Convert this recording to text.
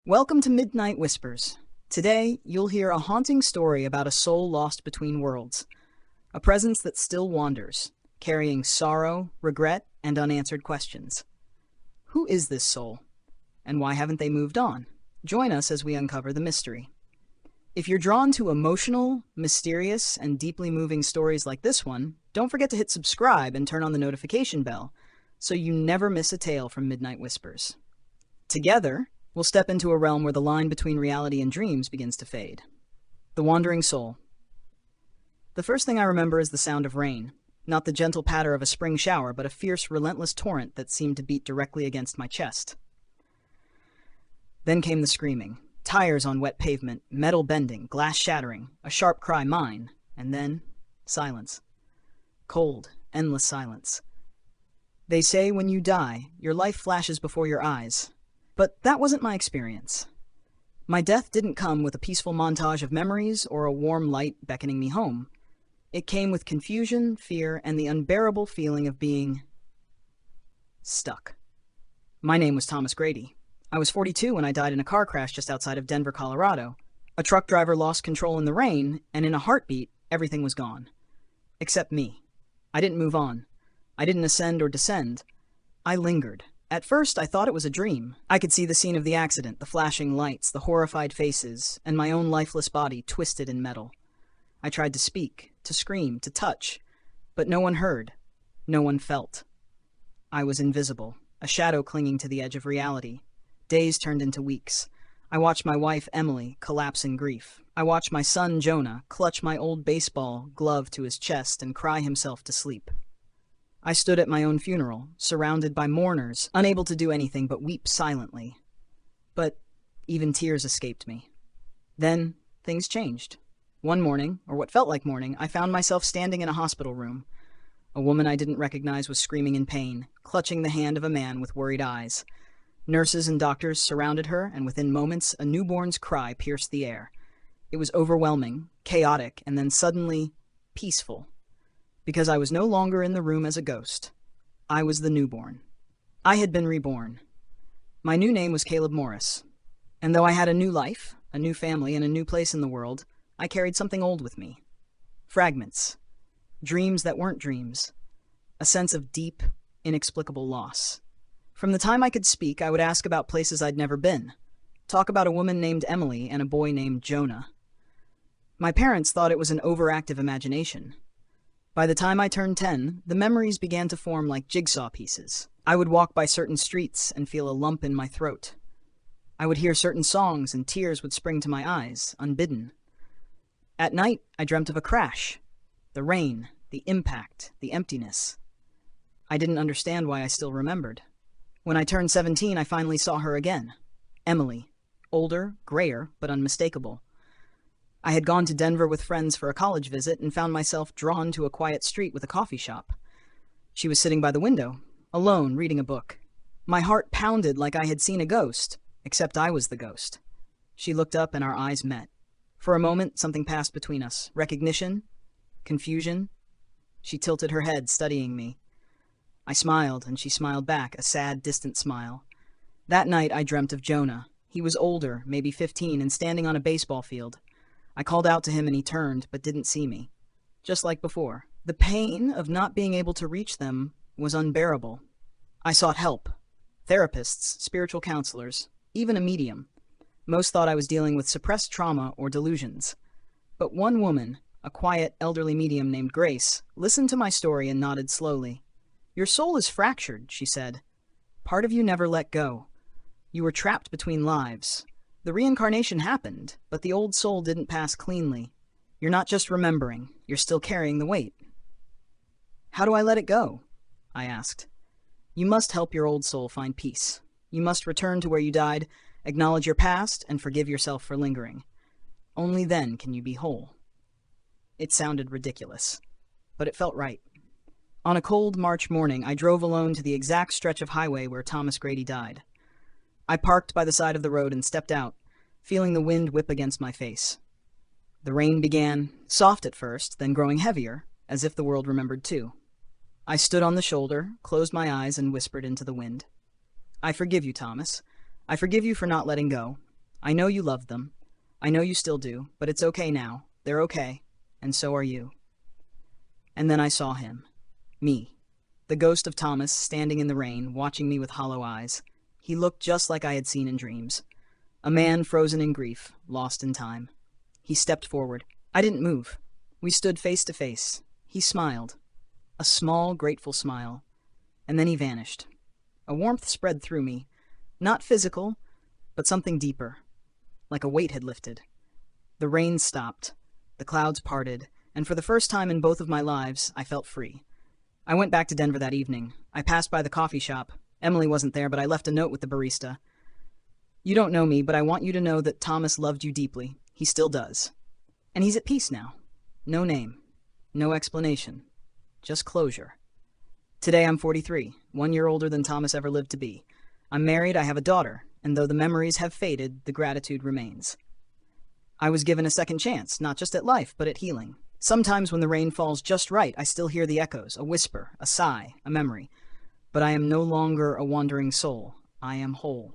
Welcome to Midnight Whispers. Today, you'll hear a haunting story about a soul lost between worlds, a presence that still wanders, carrying sorrow, regret, and unanswered questions. Who is this soul? And why haven't they moved on? Join us as we uncover the mystery. If you're drawn to emotional, mysterious, and deeply moving stories like this one, don't forget to hit subscribe and turn on the notification bell so you never miss a tale from Midnight Whispers. Together, we'll step into a realm where the line between reality and dreams begins to fade. The wandering soul. The first thing I remember is the sound of rain, not the gentle patter of a spring shower, but a fierce, relentless torrent that seemed to beat directly against my chest. Then came the screaming. Tires on wet pavement, metal bending, glass shattering, a sharp cry mine, and then silence. Cold, endless silence. They say when you die, your life flashes before your eyes. But that wasn't my experience. My death didn't come with a peaceful montage of memories or a warm light beckoning me home. It came with confusion, fear, and the unbearable feeling of being stuck. My name was Thomas Grady. I was 42 when I died in a car crash just outside of Denver, Colorado. A truck driver lost control in the rain, and in a heartbeat, everything was gone. Except me. I didn't move on. I didn't ascend or descend. I lingered. At first, I thought it was a dream. I could see the scene of the accident, the flashing lights, the horrified faces, and my own lifeless body twisted in metal. I tried to speak, to scream, to touch, but no one heard. No one felt. I was invisible, a shadow clinging to the edge of reality. Days turned into weeks. I watched my wife, Emily, collapse in grief. I watched my son, Jonah, clutch my old baseball glove to his chest and cry himself to sleep. I stood at my own funeral, surrounded by mourners, unable to do anything but weep silently. But even tears escaped me. Then, things changed. One morning, or what felt like morning, I found myself standing in a hospital room. A woman I didn't recognize was screaming in pain, clutching the hand of a man with worried eyes. Nurses and doctors surrounded her, and within moments, a newborn's cry pierced the air. It was overwhelming, chaotic, and then suddenly peaceful. Because I was no longer in the room as a ghost. I was the newborn. I had been reborn. My new name was Caleb Morris. And though I had a new life, a new family, and a new place in the world, I carried something old with me. Fragments. Dreams that weren't dreams. A sense of deep, inexplicable loss. From the time I could speak, I would ask about places I'd never been. Talk about a woman named Emily and a boy named Jonah. My parents thought it was an overactive imagination. By the time I turned 10, the memories began to form like jigsaw pieces. I would walk by certain streets and feel a lump in my throat. I would hear certain songs and tears would spring to my eyes, unbidden. At night, I dreamt of a crash. The rain, the impact, the emptiness. I didn't understand why I still remembered. When I turned 17, I finally saw her again. Emily. Older, grayer, but unmistakable. I had gone to Denver with friends for a college visit and found myself drawn to a quiet street with a coffee shop. She was sitting by the window, alone, reading a book. My heart pounded like I had seen a ghost, except I was the ghost. She looked up and our eyes met. For a moment, something passed between us. Recognition, confusion. She tilted her head, studying me. I smiled, and she smiled back, a sad, distant smile. That night, I dreamt of Jonah. He was older, maybe 15, and standing on a baseball field. I called out to him and he turned, but didn't see me. Just like before. The pain of not being able to reach them was unbearable. I sought help. Therapists, spiritual counselors, even a medium. Most thought I was dealing with suppressed trauma or delusions. But one woman, a quiet, elderly medium named Grace, listened to my story and nodded slowly. "Your soul is fractured," she said. "Part of you never let go. You were trapped between lives. The reincarnation happened, but the old soul didn't pass cleanly. You're not just remembering, you're still carrying the weight." "How do I let it go?" I asked. "You must help your old soul find peace. You must return to where you died, acknowledge your past, and forgive yourself for lingering. Only then can you be whole." It sounded ridiculous, but it felt right. On a cold March morning, I drove alone to the exact stretch of highway where Thomas Grady died. I parked by the side of the road and stepped out, feeling the wind whip against my face. The rain began, soft at first, then growing heavier, as if the world remembered too. I stood on the shoulder, closed my eyes, and whispered into the wind. "I forgive you, Thomas. I forgive you for not letting go. I know you loved them. I know you still do, but it's okay now. They're okay, and so are you. And then I saw him. Me. The ghost of Thomas, standing in the rain, watching me with hollow eyes. He looked just like I had seen in dreams. A man frozen in grief, lost in time. He stepped forward. I didn't move. We stood face to face. He smiled. A small, grateful smile. And then he vanished. A warmth spread through me. Not physical, but something deeper. Like a weight had lifted. The rain stopped. The clouds parted. And for the first time in both of my lives, I felt free. I went back to Denver that evening. I passed by the coffee shop. Emily wasn't there, but I left a note with the barista. You don't know me, but I want you to know that Thomas loved you deeply. He still does. And he's at peace now. No name. No explanation. Just closure. Today I'm 43, 1 year older than Thomas ever lived to be. I'm married, I have a daughter, and though the memories have faded, the gratitude remains. I was given a second chance, not just at life, but at healing. Sometimes when the rain falls just right, I still hear the echoes, a whisper, a sigh, a memory. But I am no longer a wandering soul. I am whole.